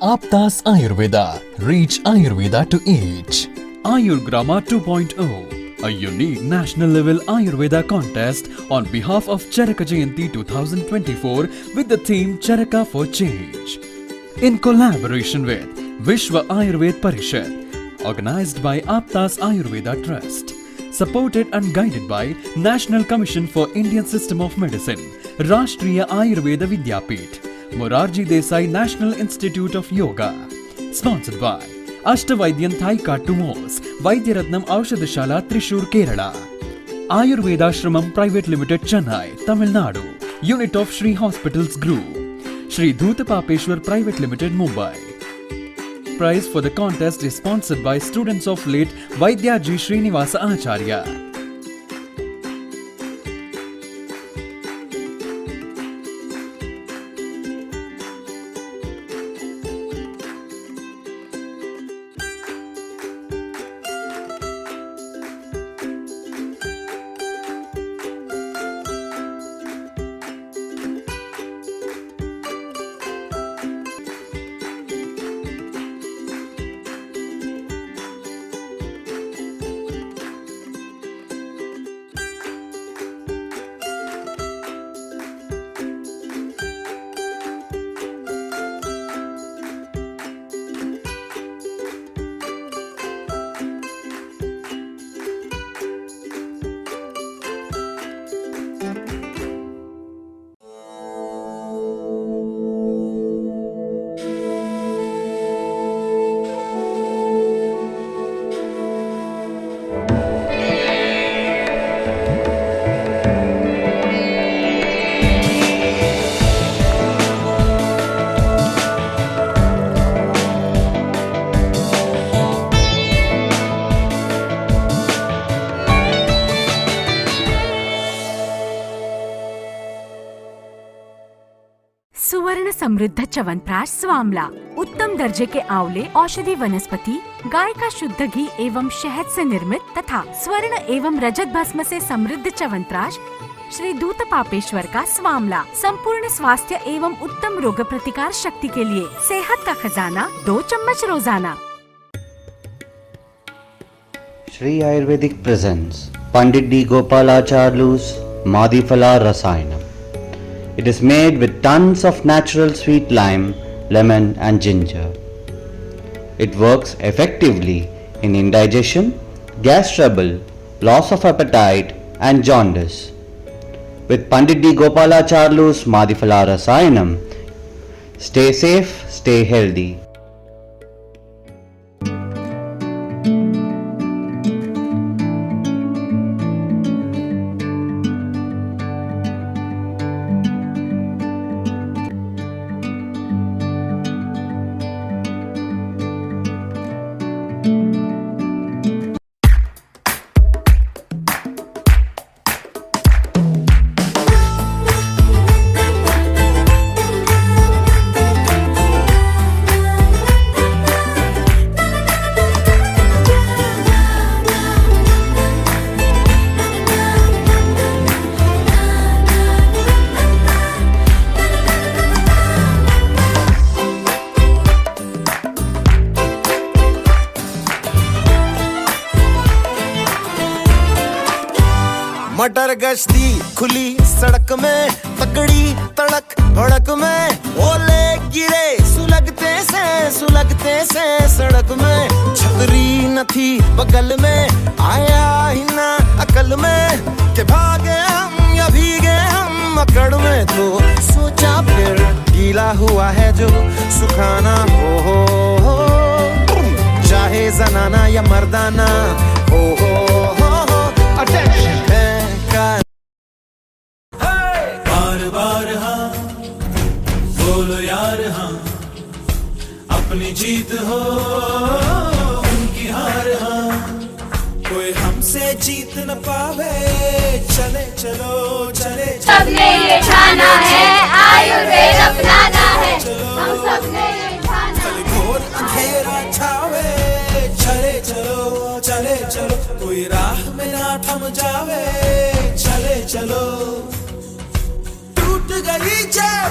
Aptas Ayurveda. Reach Ayurveda to each. Ayurgrama 2.0, a unique national level Ayurveda contest on behalf of Charaka Jayanti 2024 with the theme Charaka for Change. In collaboration with Vishwa Ayurved Parishad, organized by Aptas Ayurveda Trust, supported and guided by National Commission for Indian System of Medicine, Rashtriya Ayurveda Vidyapith, Morarji Desai National Institute of Yoga, sponsored by Ashtavaidyan Thaika Tumos, Vaidyaratnam Aushadashala Trishur Kerala, Ayurveda Shramam Private Limited Chennai, Tamil Nadu, Unit of Shri Hospitals Group, Shri Dhutapapeshwar Private Limited Mumbai. Prize for the contest is sponsored by students of late Vaidyaji Srinivasa Acharya. सुवर्ण समृद्ध च्यवनप्राश स्वामला, उत्तम दर्जे के आंवले औषधि वनस्पति, गाय का शुद्ध घी एवं शहद से निर्मित तथा स्वर्ण एवं रजत भस्म से समृद्ध च्यवनप्राश श्री धूतपापेश्वर का स्वामला, संपूर्ण स्वास्थ्य एवं उत्तम रोग प्रतिकार शक्ति के लिए सेहत का खजाना, 2 चम्मच रोजाना। Sri Ayurvedic presents Pandit D. Gopalacharlu's Madhifala Rasayanam. It is made with tons of natural sweet lime, lemon and ginger. It works effectively in indigestion, gas trouble, loss of appetite and jaundice. With Pandit D. Gopalacharlu's Madhifala Rasayanam, stay safe, stay healthy. मटर गश्ती खुली सड़क में, तगड़ी तड़क भड़क में, ओले गिरे सुलगते से सड़क में, छतरी न थी बगल में, आया ही ना अकल में, के भागे हम या भीगे हम अकड़ में, तो सोचा फिर गीला हुआ है जो सुखाना हो, चाहे जनाना या मर्दाना हो, अटेंशन है बार हाँ बोलो यार हाँ, अपनी जीत हो उनकी हार हाँ, कोई हमसे जीत न पावे, चले चलो चले सबने ये ठाना है, आयुर्वेद अपनाना है, हम सबने ये ठाना है, घोर अंधेरा छावे, चले चलो चले चलो, कोई राह में ना थम जावे, चले चलो। टूट गई जब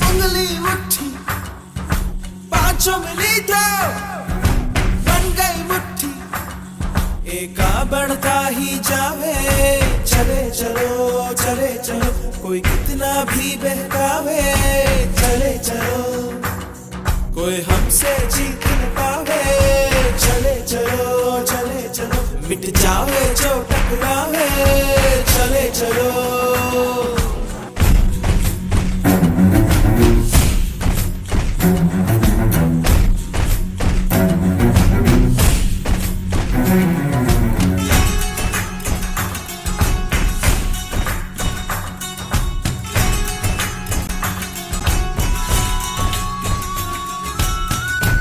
उंगली मुट्ठी, जो मिली तो बन गई मुट्ठी, एका बढ़ता ही जावे। चले चलो चले चलो, कोई कितना भी बहकावे। चले चलो, कोई हमसे जीत न पावे। चले चलो चले चलो, मिट जावे जो टकरावे। चले चलो।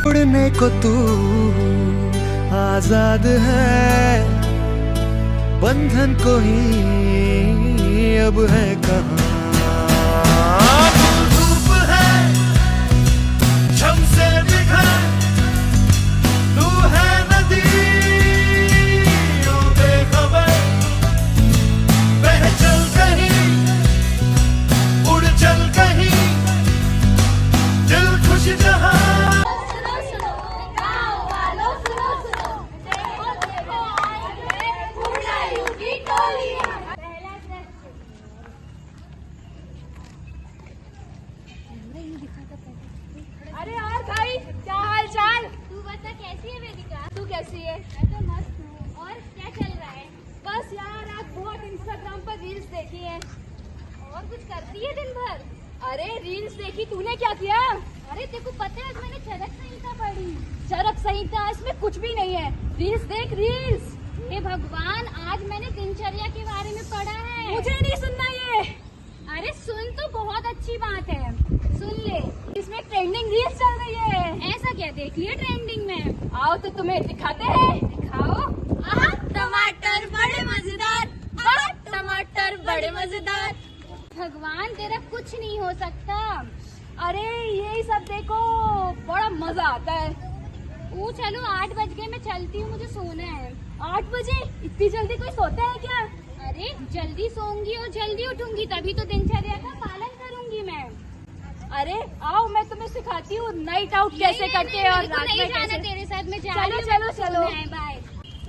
उड़ने को तू आजाद है, बंधन को ही अब है कहाँ। धूप है झम से बिखर, तू है नदी बेखबर, बह चल कहीं उड़ चल कहीं, दिल खुश जहाँ। अरे यार भाई, क्या हाल चाल? तू बता कैसी है वेदिका? तू कैसी है? मैं तो मस्त हूँ। और क्या चल रहा है? बस यार आज बहुत इंस्टाग्राम पर रील्स देखी है। और कुछ करती है दिन भर? अरे रील्स देखी, तूने क्या किया? अरे तेको पता है आज मैंने चरक संहिता पढ़ी। चरक संहिता? इसमें कुछ भी नहीं है। रील्स देख रील्स। हे भगवान, आज मैंने दिनचर्या के बारे में पढ़ा है। मुझे नहीं सुनना ये। अरे सुन तो, बहुत अच्छी बात है, सुन ले। इसमें ट्रेंडिंग रील्स चल रही है। ऐसा क्या देख लिया ट्रेंडिंग में? आओ तो तुम्हें दिखाते हैं। दिखाओ। टमाटर बड़े मजेदार, टमाटर बड़े मजेदार। भगवान, तेरा कुछ नहीं हो सकता। अरे ये सब देखो, बड़ा मजा आता है। ओ चलो 8 बज गए, मैं चलती हूँ, मुझे सोना है। 8 बजे? इतनी जल्दी कोई सोता है क्या? अरे जल्दी सोऊंगी और जल्दी उठूंगी, तभी तो दिनचर्या का पालन करूंगी मैं। अरे आओ, मैं तुम्हें सिखाती हूँ नाइट आउट कैसे करते हैं और रात में कैसे। तेरे साथ में चलो चलो चलो। बाय।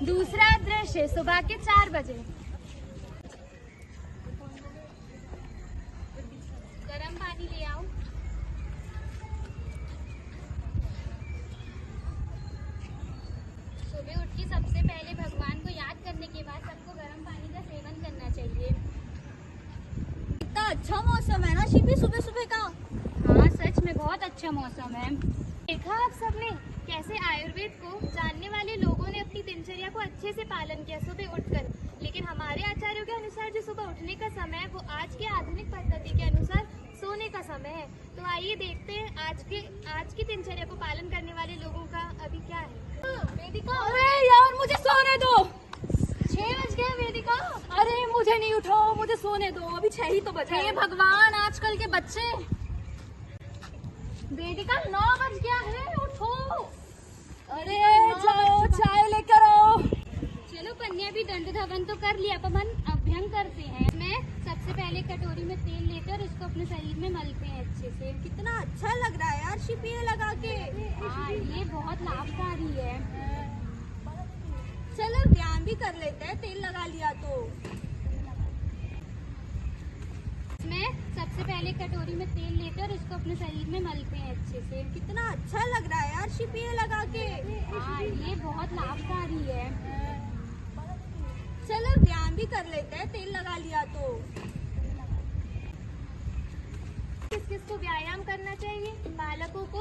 दूसरा दृश्य सुबह के 4 बजे। गरम पानी ले आओ। सुबह उठ के सबसे पहले भगवान को याद करने के बाद सबको गर्म पानी का सेवन करना चाहिए। इतना अच्छा मौसम है ना शिपी, सुबह सुबह का। हाँ सच में बहुत अच्छा मौसम है। देखा आप सबने कैसे आयुर्वेद को जानने वाले लोगों ने अपनी दिनचर्या को अच्छे से पालन किया सुबह उठकर। लेकिन हमारे आचार्यों के अनुसार जो सुबह उठने का समय है वो आज के आधुनिक पद्धति के अनुसार सोने का समय है। तो आइए देखते हैं आज की दिनचर्या को पालन करने वाले लोगों का अभी क्या है। वेदिका, अरे यार मुझे सोने दो। 6 बज गए वेदिका। अरे मुझे नहीं उठाओ, मुझे सोने दो, अभी 6 ही तो बजे। हे भगवान, आजकल के बच्चे। वेदिका 9 बज गया है, उठो। अरे जाओ चाय लेकर आओ। चलो कन्या भी दंड धावन तो कर लिया, अब हम अभ्यंग करते हैं। मैं सबसे पहले कटोरी में तेल लेकर इसको अपने शरीर में मलते हैं अच्छे से। कितना अच्छा लग रहा है यार शिपी ये लगा के। हाँ ये बहुत लाभकारी है। चलो व्यायाम भी कर लेते हैं, तेल लगा लिया तो। मैं सबसे पहले कटोरी में तेल लेकर इसको अपने शरीर में मलते हैं अच्छे से। कितना अच्छा लग रहा है यार शिपी ये लगा के। हाँ ये बहुत लाभकारी है। चलो व्यायाम भी कर लेते हैं, तेल लगा लिया तो। किस किस को व्यायाम करना चाहिए? बालकों को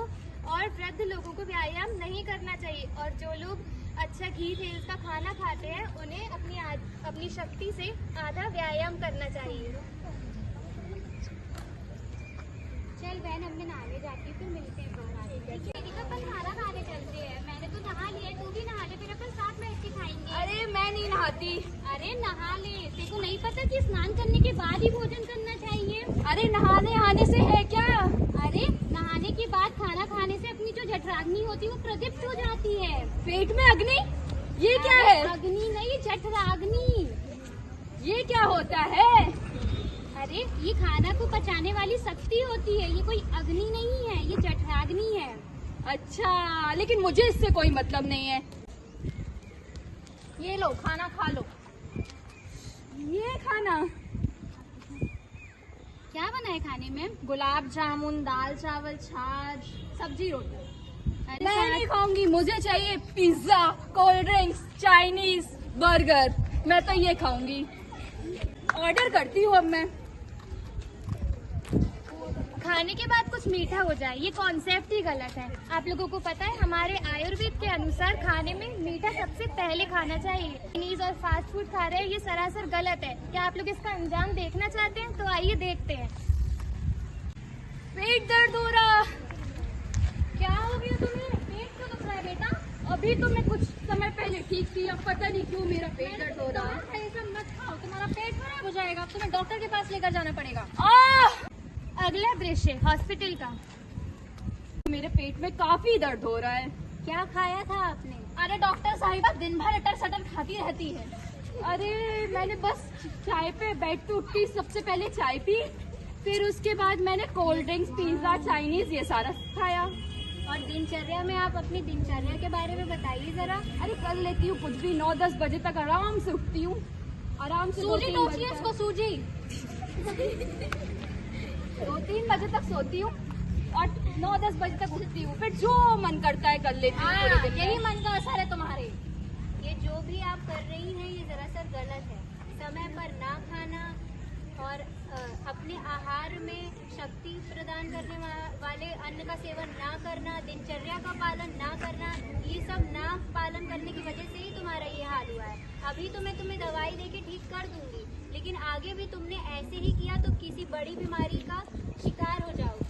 और वृद्ध लोगों को व्यायाम नहीं करना चाहिए। और जो लोग अच्छा घी तेल का खाना खाते हैं उन्हें अपनी शक्ति से आधा व्यायाम करना चाहिए। चल बहन, अब मैं नहाने जाती हूँ, फिर मिलते हैं अपन खाना खाने चलते हैं। मैंने तो नहा लिया, तू भी नहा ले, फिर अपन साथ बैठ के खाएंगे। अरे मैं नहीं नहाती। अरे नहा ले, तेरे को नहीं पता कि स्नान करने के बाद ही भोजन करना चाहिए? अरे नहाने आने से है क्या? अरे नहाने के बाद खाना खाने से अपनी जो जठराग्नि होती है वो प्रदीप्त हो जाती है। पेट में अग्नि? ये क्या है? अग्नि नहीं, जठराग्नि। ये क्या होता है? अरे ये खाना को पचाने वाली शक्ति होती है, ये कोई अग्नि नहीं है, ये जठराग्नि है। अच्छा, लेकिन मुझे इससे कोई मतलब नहीं है। ये लो, खाना खा लो। ये खाना क्या बना है खाने में? गुलाब जामुन, दाल चावल, छाछ, सब्जी रोटी। अरे मैं नहीं खाऊंगी, मुझे चाहिए pizza, cold drinks, Chinese, burger. मैं तो ये खाऊंगी। ऑर्डर करती हूँ अब मैं। खाने के बाद कुछ मीठा हो जाए, ये कॉन्सेप्ट ही गलत है। आप लोगों को पता है हमारे आयुर्वेद के अनुसार खाने में मीठा सबसे पहले खाना चाहिए। चाइनीज और फास्ट फूड खा रहे हैं, ये सरासर गलत है। क्या आप लोग इसका अंजाम देखना चाहते हैं? तो आइए देखते हैं। पेट दर्द हो रहा। क्या हो गया तुम्हें? पेट क्यों दुख रहा है बेटा? अभी तो मैं कुछ समय पहले ठीक थी, अब पता नहीं क्यों मेरा पेट दर्द हो रहा है। ये सब मत खाओ, तुम्हारा पेट खराब हो जाएगा। अब तुम्हें डॉक्टर के पास लेकर जाना पड़ेगा। अगला दृश्य हॉस्पिटल का। मेरे पेट में काफी दर्द हो रहा है। क्या खाया था आपने? अरे डॉक्टर साहिबा दिन भर अटर सटर खाती रहती है। अरे मैंने बस चाय पे बेड पे उठती सबसे पहले चाय पी, फिर उसके बाद मैंने कोल्ड ड्रिंक्स, पिज्जा, चाइनीज ये सारा खाया। और दिनचर्या में आप अपनी दिनचर्या के बारे में बताइए जरा। अरे कर लेती हूँ कुछ भी, 9-10 बजे तक आराम से उठती हूँ, आराम से। सूजी टोकिए इसको, सूजी। 2-3 बजे तक सोती हूँ और 9-10 बजे तक उठती हूँ, फिर जो मन करता है कर लेती हूँ पूरे दिन में। यही मन का असर है तुम्हारे। ये जो भी आप कर रही हैं ये दरअसल गलत है। समय पर ना खाना और अपने आहार में शक्ति प्रदान करने वाले अन्न का सेवन ना करना, दिनचर्या का पालन ना करना, ये सब ना पालन करने की वजह से ही तुम्हारा ये हाल हुआ है। अभी तो मैं तुम्हें दवाई देके ठीक कर दूंगी, लेकिन आगे भी तुमने ऐसे ही किया तो किसी बड़ी बीमारी का शिकार हो जाओगी।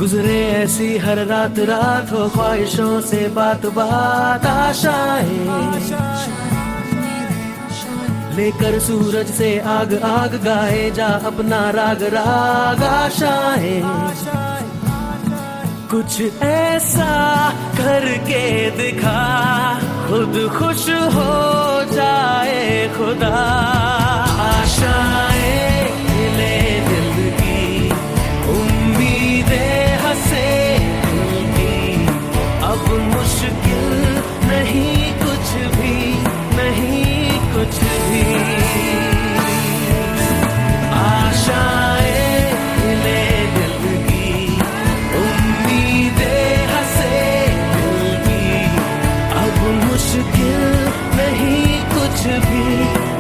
गुजरे ऐसी हर रात रात हो ख्वाहिशों से बात बात आशाएं लेकर सूरज से आग आग गाए जा अपना राग राग आशाएं कुछ ऐसा करके दिखा खुद खुश हो जाए खुदा आशाएं ले दिल की उम्मीदें हंसे दिल की अब मुश्किल नहीं कुछ भी नहीं कुछ भी आशाएं ले दिल की उम्मीदें हंसे दिल की अब मुश्किल नहीं कुछ भी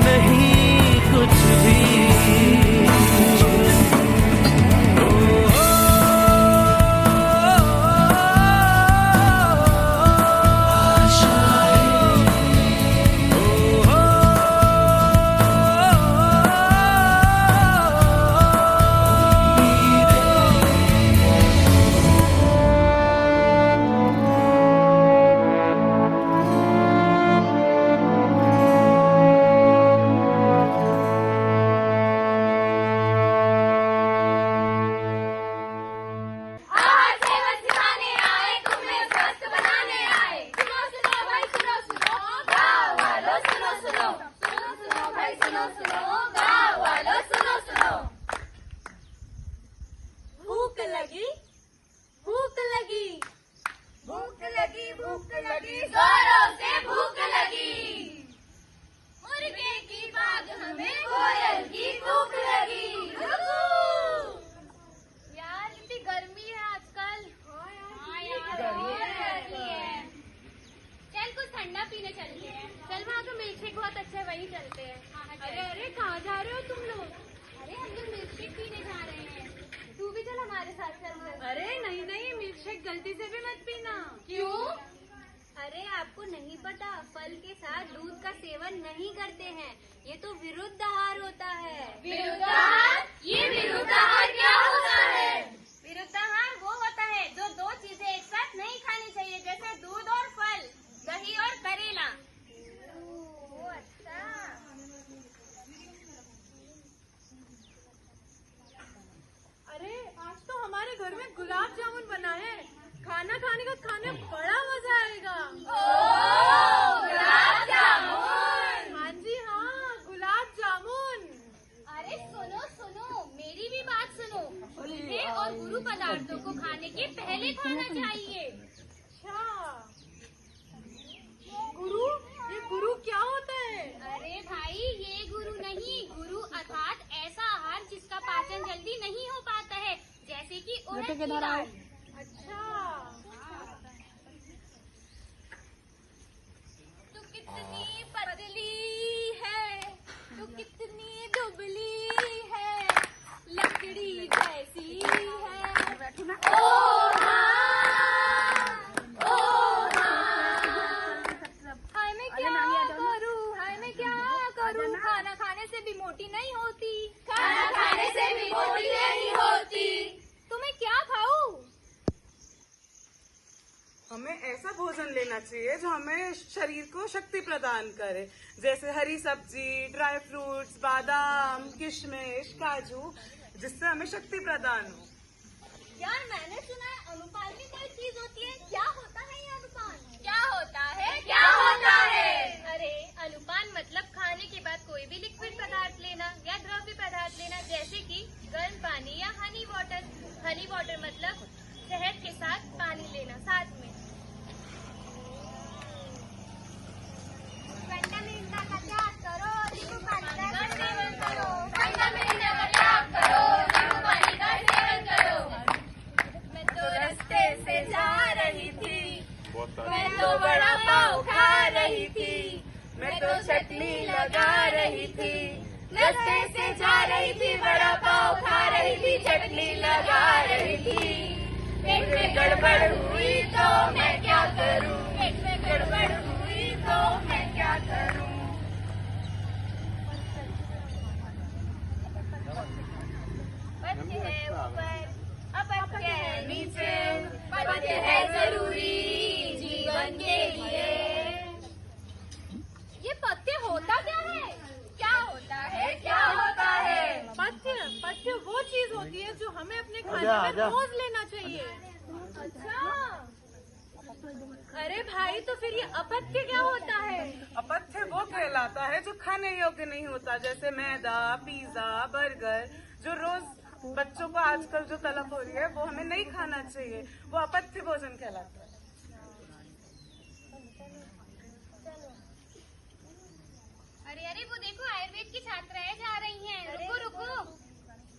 नहीं कुछ भी सुनो गाँव वालों सुनो सुनो। भूख लगी, भूख लगी, भूख लगी जोरों से भूख लगी। मुर्गे की बाग हमें कोयल की भूख लगी। यार इतनी गर्मी है आजकल। हाँ यार गर्मी है। चल कुछ ठंडा पीने चलते हैं। चल वहाँ का मिल्कशेक बहुत अच्छा है, वहीं चलते हैं। अरे कहाँ जा रहे हो तुम लोग? अरे हम लोग मिल्कशेक पीने जा रहे हैं, तू भी चल हमारे साथ चल। अरे नहीं नहीं, मिल्कशेक गलती से भी मत पीना। क्यों? अरे आपको नहीं पता, फल के साथ दूध का सेवन नहीं करते हैं, ये तो विरुद्ध आहार होता है। विरुद्ध आहार? ये विरुद्ध आहार क्या होता है? विरुद्ध आहार वो होता है जो दो चीजें एक साथ नहीं खानी चाहिए, जैसे दूध और फल, दही और करेला। अच्छा। अरे आज तो हमारे घर में गुलाब जामुन बना है, खाना खाने का खाने बड़ा मजा आएगा। गुलाब जामुन। हाँ जी हाँ, गुलाब जामुन। अरे सुनो सुनो, मेरी भी बात सुनो। मीठे और गुरु पदार्थों को खाने के पहले खाना चाहिए। अच्छा गुरु, ये गुरु क्या होता है? अरे भाई ये गुरु नहीं, गुरु अर्थात ऐसा आहार जिसका पाचन जल्दी नहीं हो पाता है, जैसे कि उड़द की दाल। अच्छा। तू कितनी पतली है, तू कितनी दुबली है, लकड़ी जैसी है। ओ हाँ, ओ हाँ। हाय मैं क्या करूँ, हाय मैं क्या करूँ, खाना खाने से भी मोटी नहीं होती, खाना खाने से भी मोटी नहीं होती। तुम्हें क्या खाऊं? हमें ऐसा भोजन लेना चाहिए जो हमें शरीर को शक्ति प्रदान करे, जैसे हरी सब्जी, ड्राई फ्रूट्स, बादाम, किशमिश, काजू, जिससे हमें शक्ति प्रदान हो। यार मैंने सुना है अनुपान भी कोई चीज होती है, क्या होता है ये अनुपान? क्या होता है, क्या होता है? अरे अनुपान मतलब खाने के बाद कोई भी लिक्विड पदार्थ लेना या द्रव्य पदार्थ लेना, जैसे कि गर्म पानी या हनी वाटर। हनी वाटर मतलब शहद के साथ पानी लेना साथ में। फंडामेंटल का त्याग करो, नींबू पानी का सेवन करो। फंडामेंटल का त्याग करो, नींबू पानी का सेवन करो। मैं तो रास्ते से जा रही थी, मैं तो बड़ा पाव खा रही थी, मैं तो चटनी लगा रही थी। रास्ते से जा रही थी, बड़ा पाव खा रही थी, चटनी लगा रही थी। पेट में गड़बड़ हुई तो मैं क्या करूं, पेट में गड़बड़ हुई तो मैं क्या करूं। बच्चे है ऊपर, अपत्य है नीचे, पत्य है जरूरी जीवन के लिए। ये पत्य होता क्या है, क्या होता है, क्या होता है? पथ्य, पथ्य वो चीज होती है जो हमें अपने खाने में रोज लेना चाहिए। अच्छा। अरे भाई तो फिर ये अपथ्य क्या होता है? अपथ्य वो कहलाता है जो खाने योग्य नहीं होता, जैसे मैदा, पिज्जा, बर्गर, जो रोज बच्चों को आजकल जो तलब हो रही है वो हमें नहीं खाना चाहिए, वो अपथ्य भोजन कहलाता है। अरे अरे वो देखो आयुर्वेद की छात्राएं जा रही हैं। रुको रुको।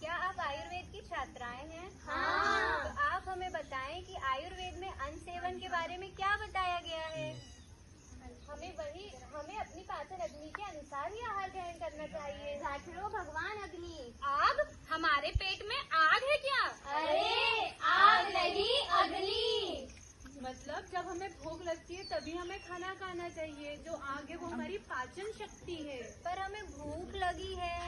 क्या आप आयुर्वेद की छात्राएं हैं? हाँ। तो आप हमें बताएं कि आयुर्वेद में अन्न सेवन के बारे में क्या बताया गया है? हमें अपनी पाचन अग्नि के अनुसार ही आहार ग्रहण करना चाहिए। झाठड़ो भगवान अग्नि। आग? हमारे पेट में आग है क्या? अरे आग नहीं, अग्नि। मतलब जब हमें भूख लगती है तभी हमें खाना खाना चाहिए, जो आगे वो हमारी पाचन शक्ति है। पर हमें भूख लगी है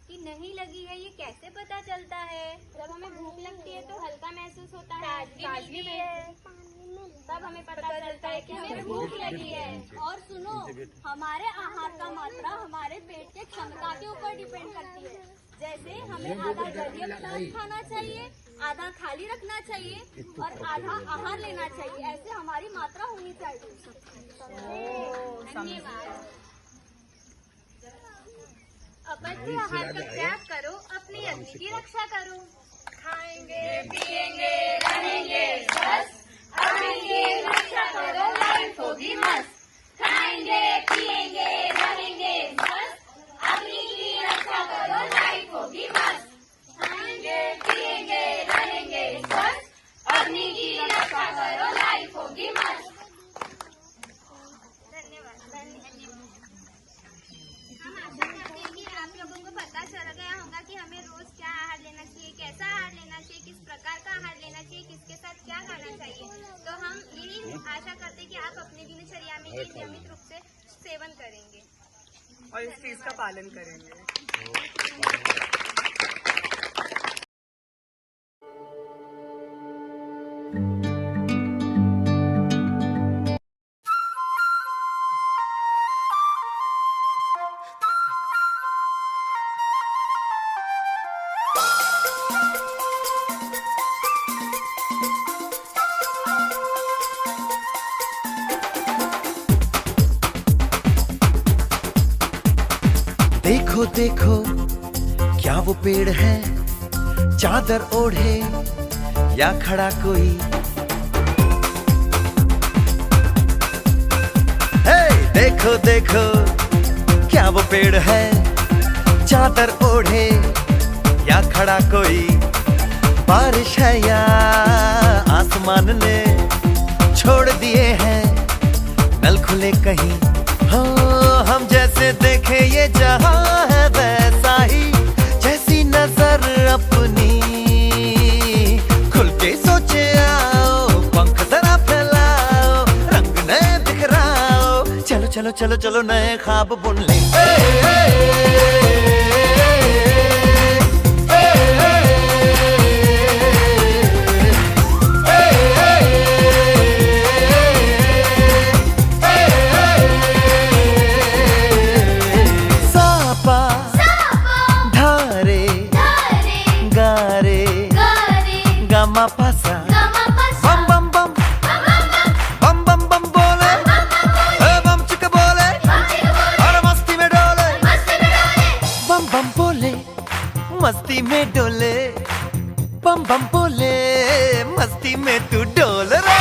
कि नहीं लगी है ये कैसे पता चलता है? जब हमें भूख लगती है तो हल्का महसूस होता है, ताजगी मिलती है, तब हमें पता चलता है कि हमें भूख लगी है। और सुनो, हमारे आहार का मात्रा हमारे पेट के क्षमता के ऊपर डिपेंड करती है। जैसे हमें आधा जलीय पदार्थ खाना चाहिए, आधा खाली रखना चाहिए और आधा आहार लेना चाहिए, ऐसे हमारी मात्रा होनी चाहिए। धन्यवाद। अपत्य आहार का त्याग करो, अपनी अग्नि की रक्षा करो। खाएंगे पिएंगे रहेंगे स्वस्थ, अग्नि की रक्षा करो लाइफ होगी मस्त। खाएंगे पिएंगे रहेंगे स्वस्थ, अग्नि की रक्षा करो लाइफ होगी मस्त। खाएंगे पिएंगे रहेंगे स्वस्थ, अग्नि की रक्षा करो लाइफ होगी मस्त। धन्यवाद। हम आशा करते हैं कि आप लोगों को पता चल गया होगा कि हमें रोज क्या आहार लेना चाहिए, कैसा आहार लेना चाहिए, किस प्रकार का आहार लेना चाहिए, किसके साथ क्या खाना चाहिए। तो हम यही आशा करते हैं कि आप अपने दिनचर्या में ये नियमित रूप से सेवन करेंगे और इस चीज का पालन करेंगे। देखो देखो क्या वो पेड़ है, चादर ओढ़े या खड़ा कोई। हे देखो देखो क्या वो पेड़ है, चादर ओढ़े या खड़ा कोई। बारिश है या आसमान ने छोड़ दिए हैं नल खुले कहीं। हाँ हम जैसे देखे ये जहां है वैसा ही, जैसी नजर अपनी खुल के सोचे आओ। पंख जरा फैलाओ, रंग नए बिखराओ, चलो चलो चलो चलो नए ख्वाब बुन ले। बम बम बम बम बम बम बोले, बम चिक बोले और मस्ती में डोले। बम बम बोले मस्ती में डोले, बम बम बोले मस्ती में तू डोल रे।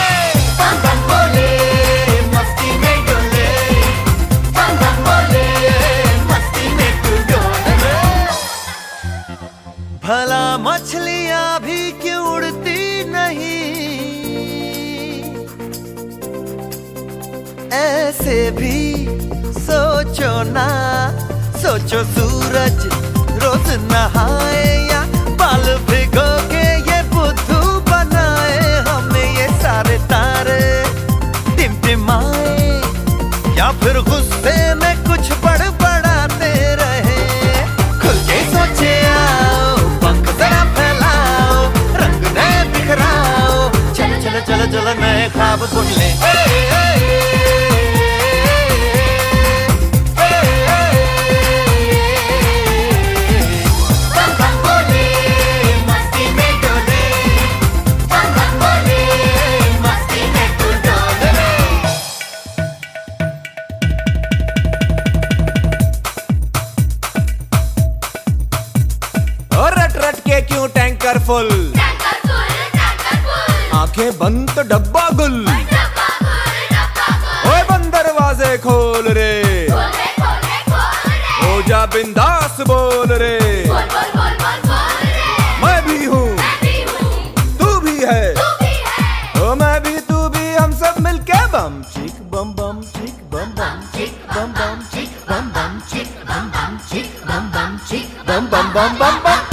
बम बम बोले मस्ती में डोले, बम बम बोले मस्ती में तू डोल रे। भला मछलियां भी क्यों उड़ती नहीं, ऐसे भी सोचो ना। सोचो सूरज रोज नहाए या बाल भिगो के ये बुद्धू बनाए। हमें ये सारे तारे टिमटिमाए या फिर गुस्से में कुछ बड़बड़ाते रहे। खुल के सोचे आओ, पंख जरा फैलाओ, रंग नए बिखराओ, चलो चलो चलो चलो नए ख्वाब बुन ले। रट के क्यों टैंकर फुल, आंखें बंद तो डब्बा गुल। ओए बंद दरवाजे खोल रे, हो जा बिंदास बोल रे। मैं भी हूँ तू भी है, ओ मैं भी तू भी, हम सब मिलके बम चिक बम बम चिक बम बम चिक बम बम चिक बम बम चिक बम बम चिक बम बम चिक बम बम बम बम बम।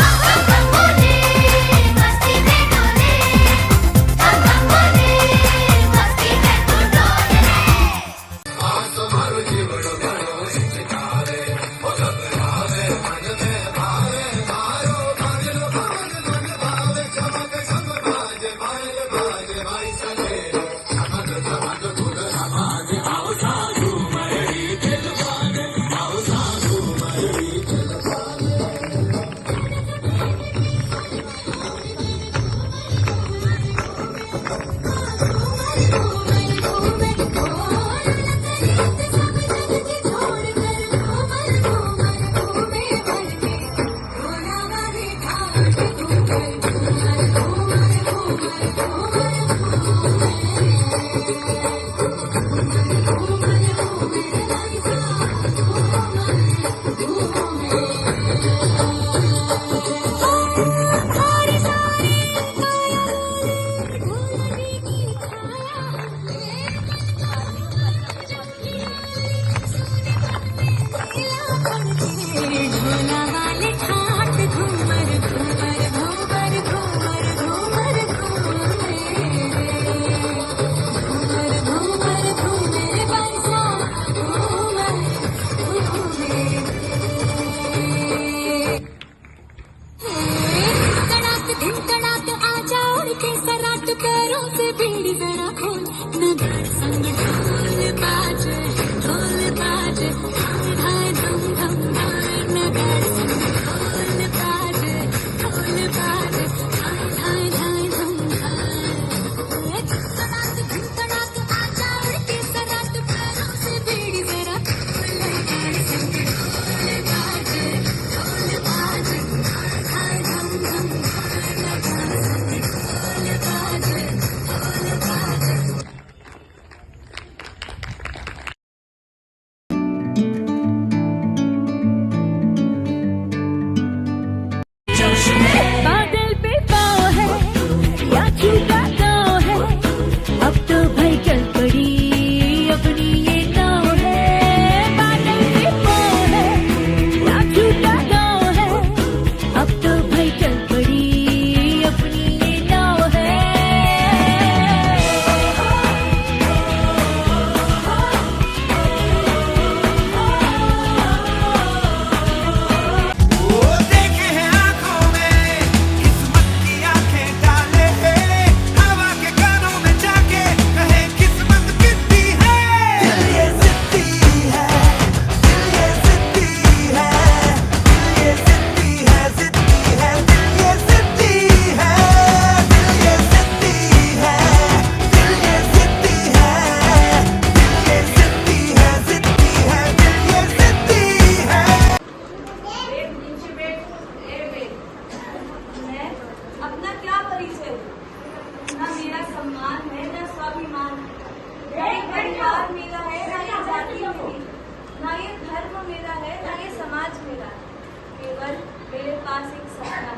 पास एक सपना है,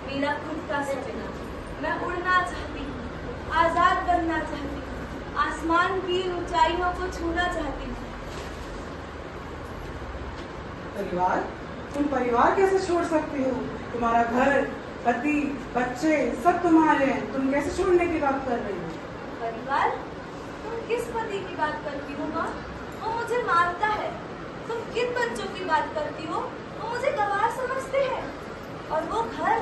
मेरा खुद का सपना। मैं उड़ना चाहती हूँ, आजाद बनना चाहती हूँ, आसमान की ऊंचाइयों को छूना चाहती हूँ। परिवार? तुम परिवार कैसे छोड़ सकती हो? तुम्हारा घर, पति, बच्चे सब तुम्हारे हैं, तुम कैसे छोड़ने की बात कर रही हो? परिवार? तुम किस पति की बात करती हो माँ? वो मुझे मारता है। तुम किन बच्चों की बात करती हो? वो मुझे गवार समझते हैं। और वो घर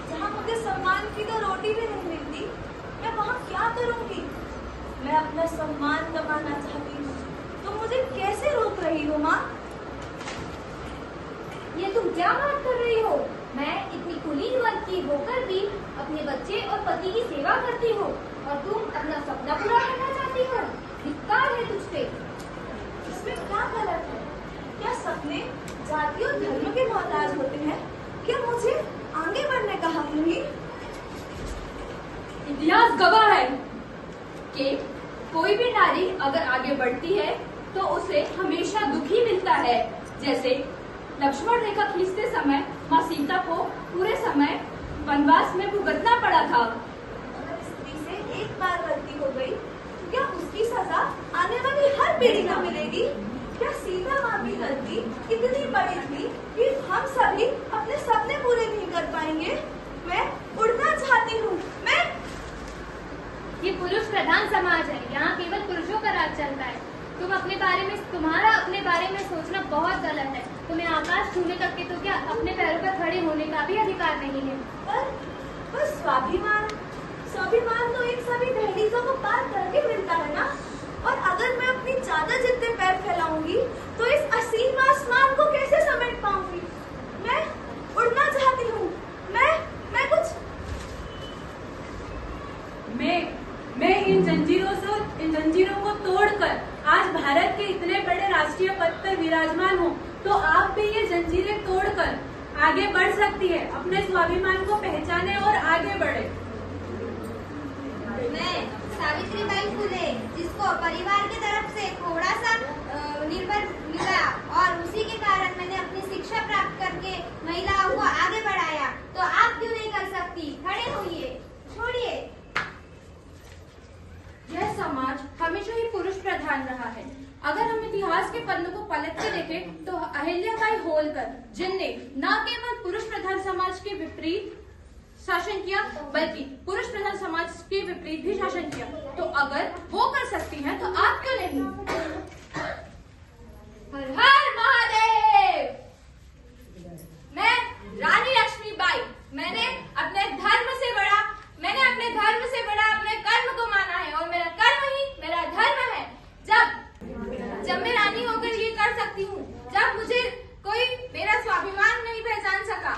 जहाँ मुझे सम्मान की तो रोटी भी नहीं मिलती, मैं वहाँ क्या करूँगी? मैं अपना सम्मान कमाना चाहती हूँ, तुम मुझे कैसे रोक रही हो माँ? ये तुम क्या बात कर रही हो? मैं इतनी खुली वर्ग की होकर भी अपने बच्चे और पति की सेवा करती हूँ और तुम अपना सपना पूरा करना चाहती हो? धिक्कार है तुझ पे। इसमें क्या गलत है? क्या सपने जाति और धर्म के मोहताज होते हैं? क्या मुझे आगे बढ़ने का हक नहीं? इतिहास गवाह है कि कोई भी नारी अगर आगे बढ़ती है तो उसे हमेशा दुख ही मिलता है। जैसे लक्ष्मण रेखा खींचते समय माँ सीता को पूरे समय वनवास में भुगतना पड़ा था। अगर स्त्री से एक बार गलती हो गई तो क्या उसकी सजा आने वाली हर पीढ़ी को मिलेगी? क्या सीता माँ की गलती इतनी बड़ी थी कि हम सभी अपने सपने पूरे नहीं कर पाएंगे? मैं उड़ना चाहती हूँ। मैं ये पुरुष प्रधान समाज है, यहाँ केवल पुरुषों का राज चलता है। तुम्हारा अपने बारे में सोचना बहुत गलत है। तुम्हें आकाश छूने तक के तो क्या अपने पैरों पर खड़े होने का भी अधिकार नहीं है। पर स्वाभिमान तो इन सभी दहलीजों को पार करके मिलता है ना। और अगर मैं अपनी चादर जितने पैर फैलाऊंगी तो इस असीम आसमान को कैसे समेट पाऊंगी? मैं उड़ना चाहती हूँ। मैं कुछ मैं इन जंजीरों को तोड़कर आज भारत के इतने बड़े राष्ट्रीय पद पर विराजमान हूँ, तो आप भी ये जंजीरें तोड़कर आगे बढ़ सकती है। अपने स्वाभिमान को पहचाने और आगे बढ़े। मैं सावित्रीबाई फुले, जिसको परिवार की तरफ से थोड़ा सा निर्भर मिला और उसी के कारण मैंने अपनी शिक्षा प्राप्त करके महिलाओं को आगे बढ़ाया, तो आप क्यों नहीं कर सकती? खड़े होइए, छोड़िए। यह समाज हमेशा ही पुरुष प्रधान रहा है। अगर हम इतिहास के पन्नों को पलट के देखें तो अहिल्याबाई होलकर, जिनने न केवल पुरुष प्रधान समाज के विपरीत शासन किया बल्कि पुरुष प्रधान समाज के विपरीत भी शासन किया, तो अगर वो कर सकती हैं तो आप क्यों नहीं? हर हर महादेव। मैं रानी लक्ष्मीबाई, मैंने अपने धर्म से बड़ा अपने कर्म को माना है और मेरा कर्म ही मेरा धर्म है। जब मैं रानी होकर ये कर सकती हूँ, जब मुझे कोई मेरा स्वाभिमान नहीं पहचान सका,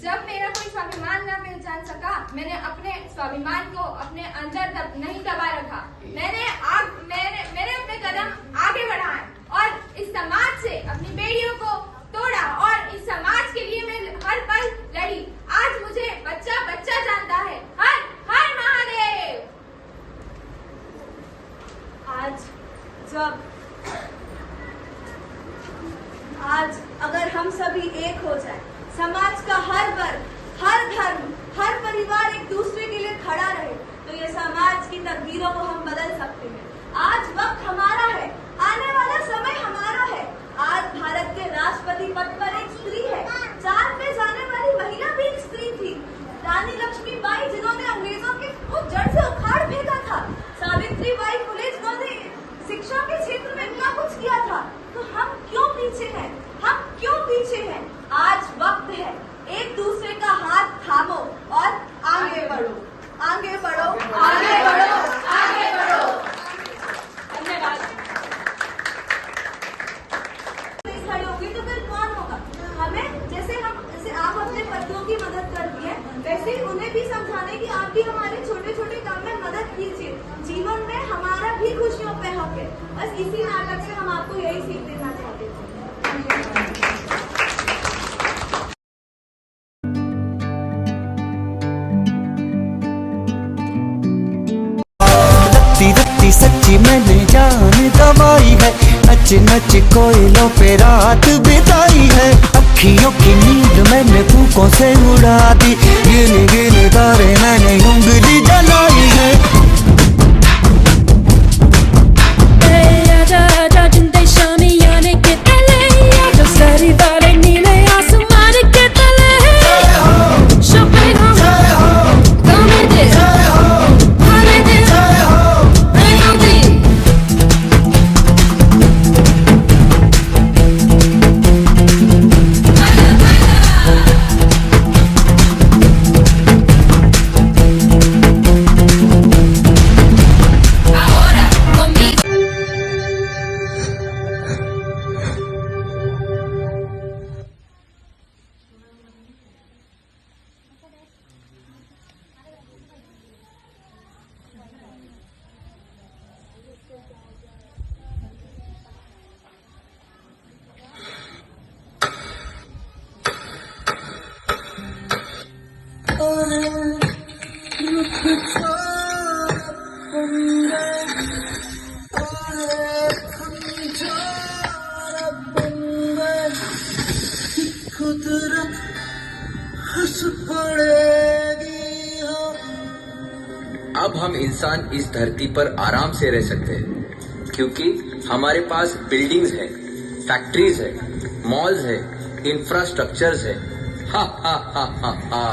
जब मेरा कोई स्वाभिमान न पहचान सका, मैंने अपने स्वाभिमान को अपने अंदर नहीं दबा रखा। मैंने अपने कदम आगे बढ़ाए और इस समाज से अपनी बेड़ियों को तोड़ा और इस समाज के लिए मैं हर पल लड़ी। आज मुझे बच्चा बच्चा जानता है। हर हर महादेव। आज अगर हम सभी एक हो जाए, समाज का हर वर्ग, हर धर्म, हर परिवार एक दूसरे के लिए खड़ा रहे, तो ये समाज की तकदीरों को हम बदल सकते हैं। आज वक्त हमारा है, आने वाला समय हमारा है। आज भारत के राष्ट्रपति पद पर एक स्त्री है, चांद पे जाने वाली महिला भी एक स्त्री थी, रानी लक्ष्मीबाई, जिन्होंने अंग्रेजों के को जड़ से उखाड़ फेंका था, सावित्रीबाई फुले, जिन्होंने शिक्षा के क्षेत्र में इतना कुछ किया था। तो हम क्यों पीछे हैं? आज वक्त है, एक दूसरे का हाथ थामो और आगे बढ़ो। धन्यवाद। खड़े होंगे तो फिर कौन होगा? हमें जैसे आप अपने पतियों की मदद करती है, वैसे ही उन्हें भी समझाने की आप भी हमारे छोटे छोटे काम में मदद कीजिए। जीवन में हमारा भी खुशियों पे हक है। बस इसी नाटक से हम आपको यही सीख देना चाहते हैं। रत्ती सच्ची मैंने जान गवाई है, नच नच कोयलों पे रात बिताई है। अखियों की नींद मैंने फूकों से उड़ा दी, गिने गिने तारे मैंने उंगली जलाई है। अब हम इंसान इस धरती पर आराम से रह सकते हैं, क्योंकि हमारे पास बिल्डिंग्स है, फैक्ट्रीज है, मॉल्स है, इंफ्रास्ट्रक्चर्स है। हा हा हा हा हा।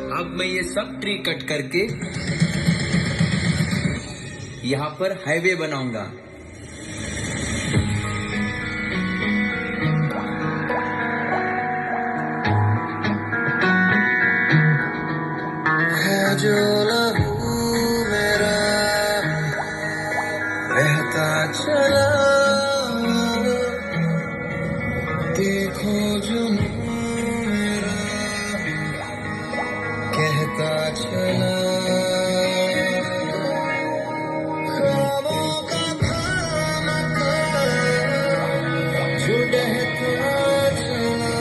अब मैं ये सब ट्री कट करके यहाँ पर हाईवे बनाऊंगा। है जो लहू मेरा बहता चला, देखो जो मेरा कहता चला, ख्वाबों का खामखा जो बहता चला।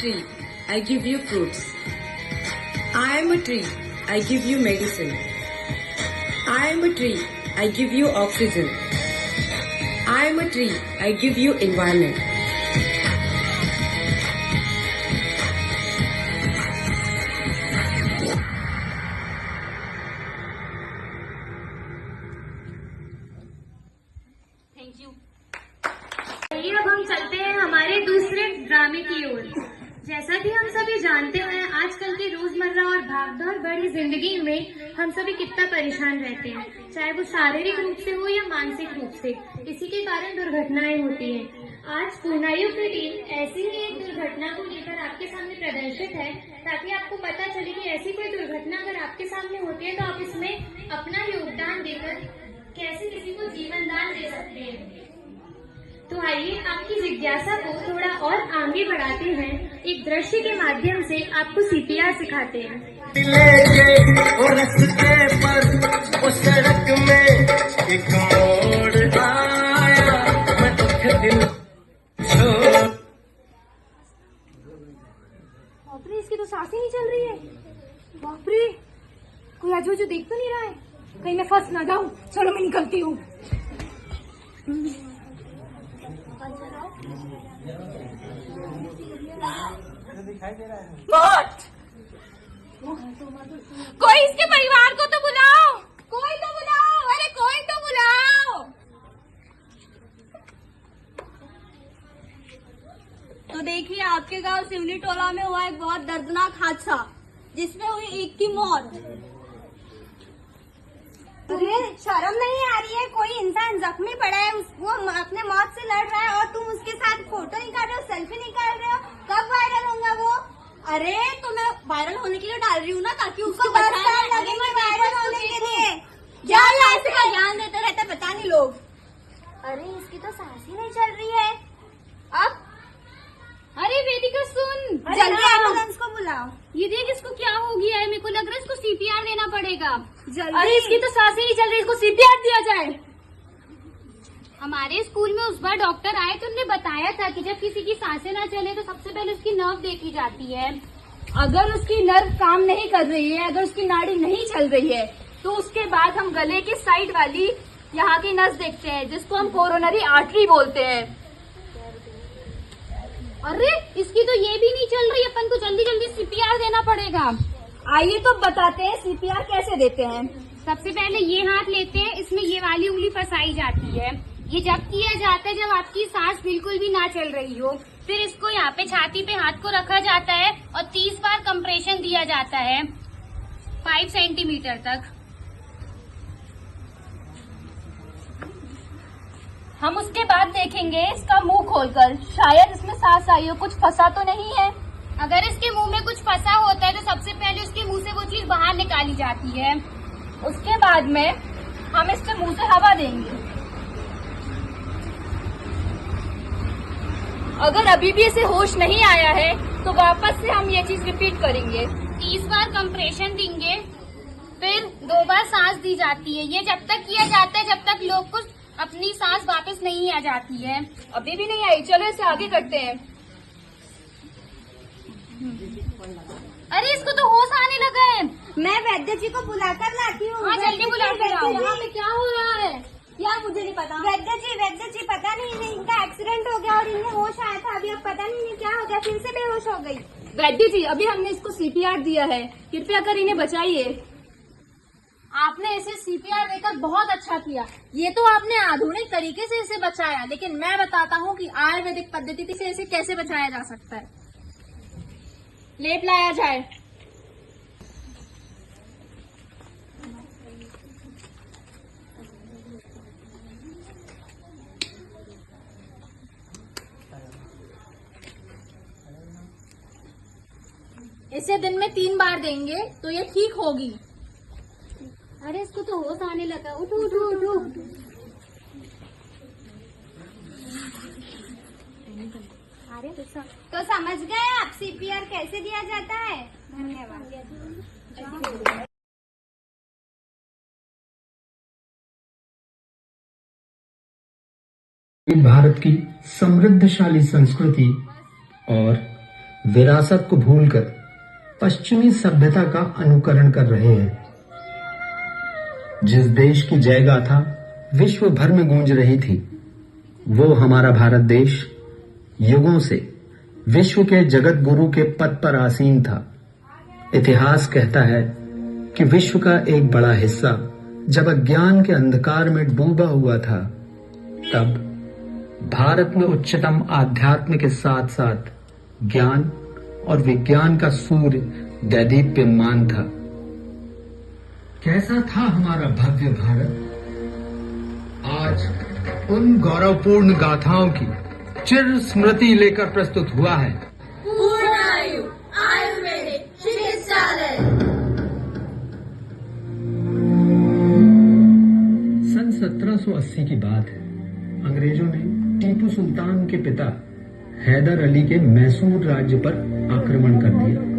Tree, I give you fruits. I am a tree, I give you medicine. I am a tree, I give you oxygen. I am a tree, I give you environment. Thank you. चलिए अब हम चलते हैं हमारे दूसरे ड्रामे की ओर। जैसा कि हम सभी जानते हैं, आजकल की रोजमर्रा और भागदौड़ भरी जिंदगी में हम सभी कितना परेशान रहते हैं, चाहे वो शारीरिक रूप से हो या मानसिक रूप से। इसी के कारण दुर्घटनाएं होती हैं। आज पूर्णायु की टीम ऐसी ही एक दुर्घटना को लेकर आपके सामने प्रदर्शित है, ताकि आपको पता चले कि ऐसी कोई दुर्घटना अगर आपके सामने होती है तो आप इसमें अपना योगदान देकर कैसे किसी को जीवन दान दे सकते हैं। तो आइए आपकी जिज्ञासा को थोड़ा और आगे बढ़ाते हैं, एक दृश्य के माध्यम से आपको CPR सिखाते हैं। और रास्ते पर वो सड़क में एक मोड़ आया, मैं तो दिल छोड़। बाप रे, इसकी तो सांस ही नहीं चल रही है। बाप रे, कोई आजू बाजू देख तो नहीं रहा है, कहीं मैं फंस ना जाऊं। चलो मैं निकलती हूँ। कोई इसके परिवार को तो बुलाओ, कोई तो बुलाओ, अरे कोई तो बुलाओ। तो देखिए, आपके गांव सिवनी टोला में हुआ एक बहुत दर्दनाक हादसा जिसमें हुई एक की मौत। तुम्हें शर्म नहीं आ रही है? कोई इंसान जख्मी पड़ा है, वो अपने मौत से लड़ रहा है और तुम उसके साथ फोटो निकाल रहे हो, सेल्फी निकाल रहे हो। कब वायरल होगा वो? अरे तो मैं वायरल होने के लिए डाल रही हूँ ना, ताकि उसको वायरल होने के लिए ज्ञान देते रहते पता नहीं लोग। अरे इसकी तो सांस ही नहीं चल रही है। अब अरे वेदिका सुन, जल्दी एम्बुलेंस को बुलाओ। ये देख इसको क्या हो गया है, मेरे को लग रहा है इसको सीपीआर देना पड़ेगा। जल्दी। अरे इसकी तो सांस ही नहीं चल रही, इसको सीपीआर दिया जाए। हमारे स्कूल में उस बार डॉक्टर आए तो उन्होंने बताया था कि जब किसी की सांसें ना चले तो सबसे पहले उसकी नर्व देखी जाती है। अगर उसकी नर्व काम नहीं कर रही है, अगर उसकी नाड़ी नहीं चल रही है, तो उसके बाद हम गले की साइड वाली यहाँ की नस देखते हैं, जिसको हम कोरोनरी आर्टरी बोलते हैं। अरे इसकी तो ये भी नहीं चल रही, अपन को जल्दी जल्दी सीपीआर देना पड़ेगा। आइए तो बताते हैं सीपीआर कैसे देते हैं। सबसे पहले ये हाथ लेते हैं, इसमें ये वाली उंगली फंसाई जाती है। ये जब किया जाता है जब आपकी सांस बिल्कुल भी ना चल रही हो। फिर इसको यहाँ पे छाती पे हाथ को रखा जाता है और 30 बार कंप्रेशन दिया जाता है 5 सेंटीमीटर तक। हम उसके बाद देखेंगे इसका मुंह खोलकर, शायद इसमें सांस आई हो, कुछ फंसा तो नहीं है। अगर इसके मुंह में कुछ फंसा होता है तो सबसे पहले उसके मुंह से वो चीज बाहर निकाली जाती है। उसके बाद में हम इसके मुंह से हवा देंगे। अगर अभी भी इसे होश नहीं आया है तो वापस से हम ये चीज रिपीट करेंगे। 30 बार कंप्रेशन देंगे, फिर 2 बार सांस दी जाती है। ये जब तक किया जाता है जब तक लोग को अपनी सांस वापस नहीं आ जाती है। अभी भी नहीं आई, चलो इसे आगे करते हैं। अरे इसको तो होश आने लगा है। मैं वैद्य जी को बुलाकर लाती हूँ। हाँ जल्दी बुला कर लाओ। यहाँ पे क्या हो रहा है यार, मुझे नहीं पता। वैद्य जी पता नहीं, इनका एक्सीडेंट हो गया और इन्हें होश आया था, अभी अब पता नहीं क्या हो गया, फिर से बेहोश हो गई। वैद्य जी अभी हमने इसको सीपीआर दिया है, कृपया कर इन्हें बचाइए। आपने इसे सीपीआर देकर बहुत अच्छा किया। ये तो आपने आधुनिक तरीके से इसे बचाया, लेकिन मैं बताता हूँ कि आयुर्वेदिक पद्धति से इसे कैसे बचाया जा सकता है। लेप लाया जाए। इसे दिन में 3 बार देंगे तो ये ठीक होगी। अरे इसको तो होश आने लगा, उठो उठो उठो। अरे तो समझ गए आप सीपीआर कैसे दिया जाता है। धन्यवाद। भारत की समृद्धशाली संस्कृति और विरासत को भूलकर पश्चिमी सभ्यता का अनुकरण कर रहे हैं। जिस देश की जय गाथा विश्व भर में गूंज रही थी, वो हमारा भारत देश युगों से विश्व के जगत गुरु के पद पर आसीन था। इतिहास कहता है कि विश्व का एक बड़ा हिस्सा जब अज्ञान के अंधकार में डूबा हुआ था, तब भारत में उच्चतम आध्यात्म के साथ साथ ज्ञान और विज्ञान का सूर्य दैदीप्यमान था। कैसा था हमारा भव्य भारत? आज उन गौरवपूर्ण गाथाओं की चिर स्मृति लेकर प्रस्तुत हुआ है पूर्णायु आयुर्वेदिक चिकित्सालय। सन 1780 की बात है। अंग्रेजों ने टीपू सुल्तान के पिता हैदर अली के मैसूर राज्य पर आक्रमण कर दिया।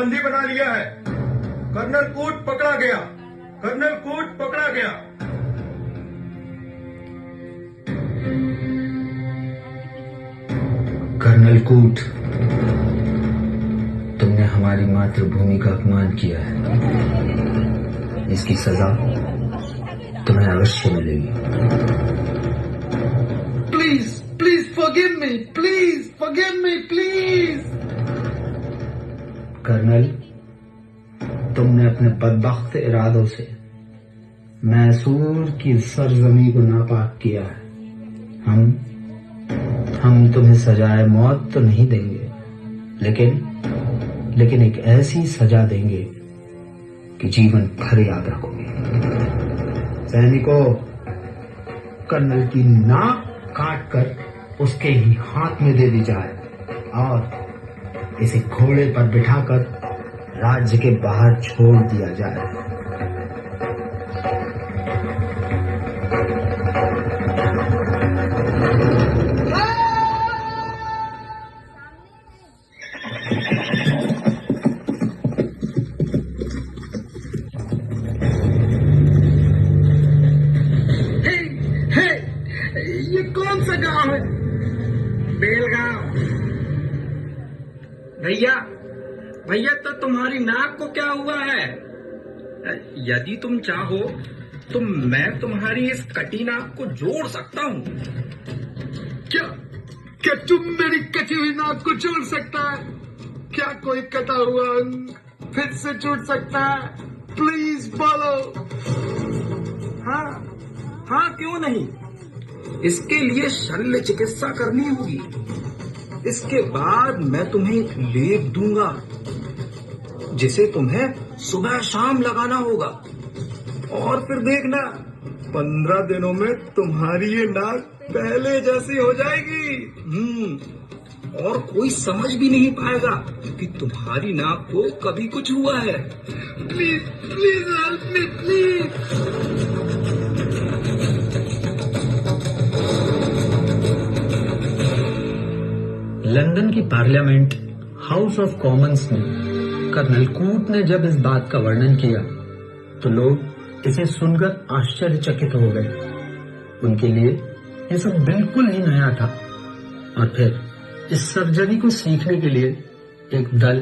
बंदी बना लिया है। कर्नल कूट पकड़ा गया, कर्नल कूट पकड़ा गया। कर्नल कूट, तुमने हमारी मातृभूमि का अपमान किया है। इसकी सजा तुम्हें अवश्य मिलेगी। Please please forgive me, please forgive me, please. Colonel, तुमने अपने बदबख्त इरादों से मैसूर की सरजमी को नापाक किया है। हम तुम्हें सजाए मौत तो नहीं देंगे, लेकिन एक ऐसी सजा देंगे कि जीवन भर याद रखोगे। सैनिकों, कर्नल की नाक काटकर उसके ही हाथ में दे दी जाए और इसे घोड़े पर बिठाकर राज्य के बाहर छोड़ दिया जाए। ये कौन सा गांव है? बेलगांव। भैया तो तुम्हारी नाक को क्या हुआ है? यदि तुम चाहो तो मैं तुम्हारी इस कटी नाक को जोड़ सकता हूँ। क्या तुम मेरी कटी हुई नाक को जोड़ सकता है? क्या कोई कटा हुआ अंग फिर से जुड़ सकता है? प्लीज बोलो। हाँ क्यों नहीं। इसके लिए शल्य चिकित्सा करनी होगी। इसके बाद मैं तुम्हें एक लेप दूंगा जिसे तुम्हें सुबह शाम लगाना होगा, और फिर देखना 15 दिनों में तुम्हारी ये नाक पहले जैसी हो जाएगी। और कोई समझ भी नहीं पाएगा कि तुम्हारी नाक को कभी कुछ हुआ है। Please please help me please. London की पार्लियामेंट हाउस ऑफ कॉमन्स में कर्नल कूट ने जब इस बात का वर्णन किया तो लोग इसे सुनकर आश्चर्यचकित हो गए। उनके लिए यह सब बिल्कुल ही नया था। और फिर इस सर्जरी को सीखने के लिए एक दल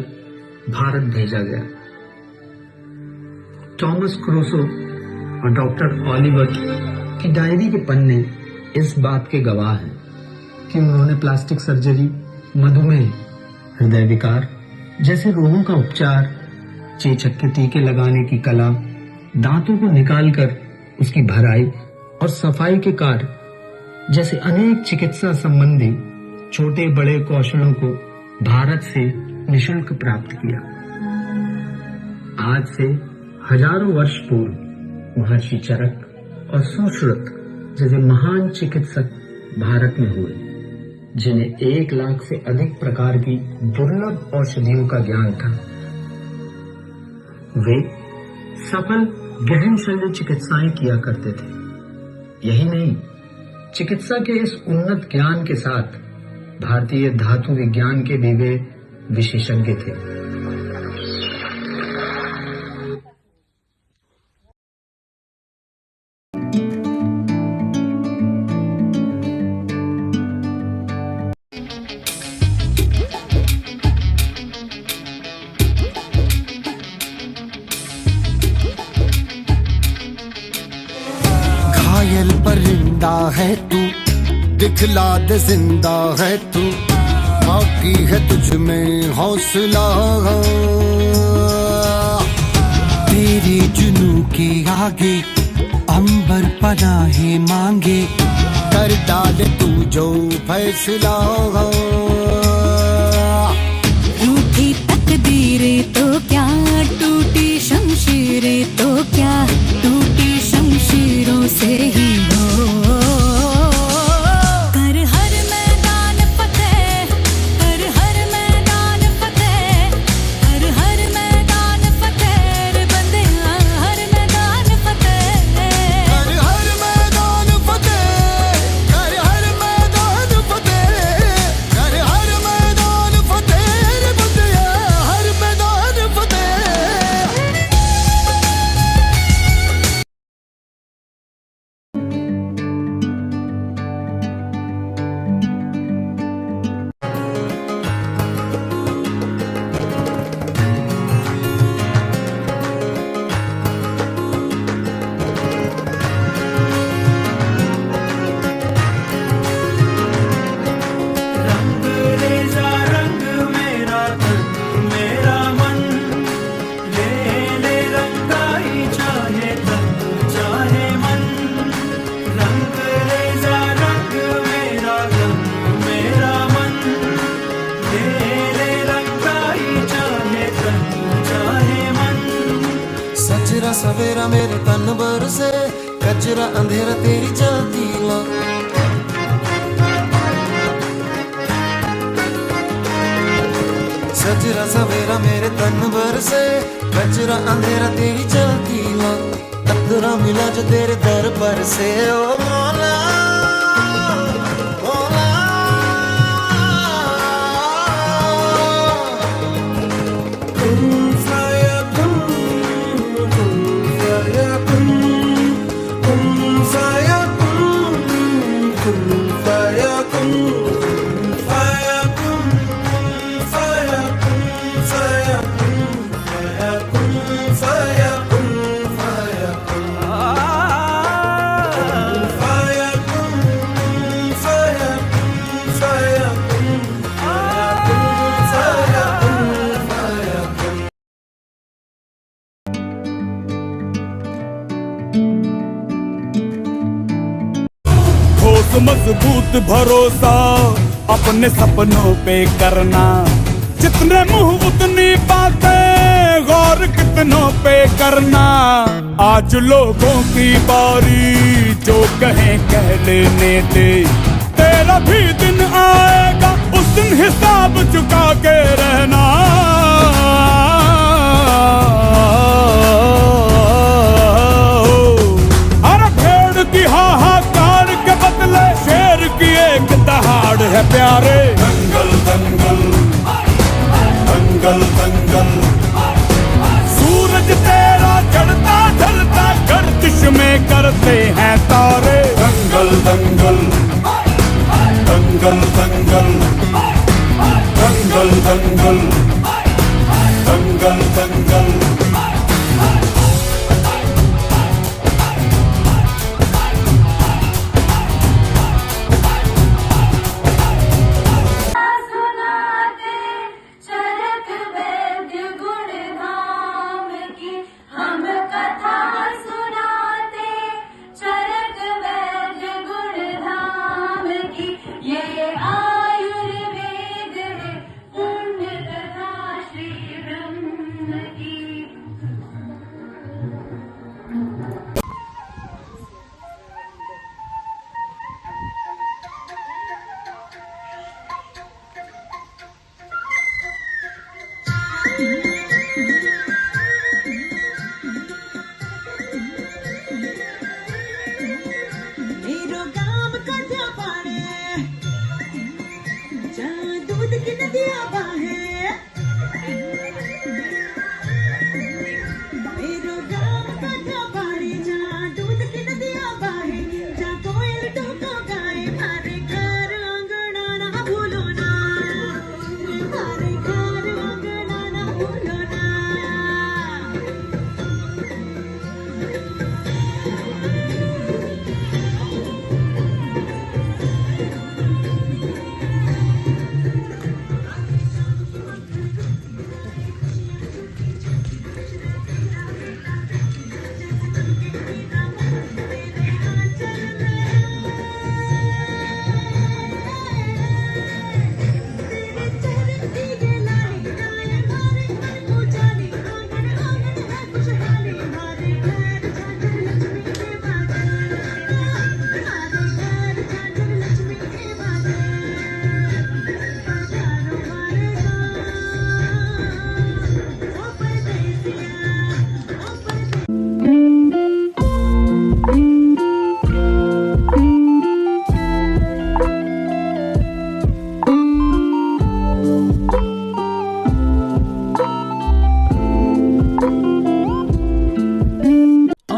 भारत भेजा गया। थॉमस क्रूसो और डॉक्टर ऑलिवर की डायरी के पन्ने इस बात के गवाह हैं कि उन्होंने प्लास्टिक सर्जरी, मधुमेह, हृदय विकार जैसे रोगों का उपचार, चेचक के टीके लगाने की कला, दांतों को निकालकर उसकी भराई और सफाई के कार्य जैसे अनेक चिकित्सा संबंधी छोटे बड़े कौशलों को भारत से निशुल्क प्राप्त किया। आज से हजारों वर्ष पूर्व महर्षि चरक और सुश्रुत जैसे महान चिकित्सक भारत में हुए, जिन्हें 1 लाख से अधिक प्रकार की दुर्लभ औषधियों का ज्ञान था। वे सफल गहन शल्य चिकित्साएं किया करते थे। यही नहीं, चिकित्सा के इस उन्नत ज्ञान के साथ भारतीय धातु विज्ञान के भी वे विशेषज्ञ थे। घायल परिंदा है तू, दिखला दे जिंदा है तू, बाकी है तुझ में हौसला। तेरे जुनू के आगे अंबर पनाहे मांगे, कर डाल तू जो फैसला। रूठी तकदीरें तो क्या, टूटी शमशीरें तो क्या, टूटी शमशीरों से ही हो। कर हर मैदान फतेह, कर हर मैदान फतेह, कर हर मैदान फतेह रे बंदिया, हर मैदान फतेह। कर हर मैदान फतेह, कर हर मैदान फतेह, कर हर मैदान फतेह रे बंदिया, हर मैदान सजरा सवेरा मेरे तन बरसे कचरा अंधेरा तेरी जलती ला सजरा सवेरा मेरे तन बरसे कचरा अंधेरा तेरी जलती ला अधूरा मिला जो तेरे दर पर से ओ मौला मजबूत भरोसा अपने सपनों पे करना जितने मुंह उतनी बातें गौर कितनों पे करना आज लोगों की बारी जो कहें कह लेने दे तेरा भी दिन आएगा उस दिन हिसाब चुका के रहना अरे भेड़ की हाहाकार के बदले शेर की एक दहाड़ है प्यारे दंगल दंगल दंगल दंगल सूरज तेरा चढ़ता ढलता गर्दिश में करते हैं तारे दंगल दंगल दंगल दंगल दंगल दंगल दंगल दंगल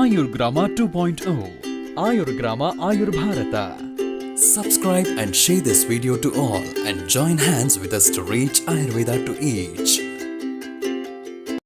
Ayurgrama 2.0 Ayurgrama Ayurbharata. Subscribe and share this video to all and join hands with us to reach Ayurveda to each.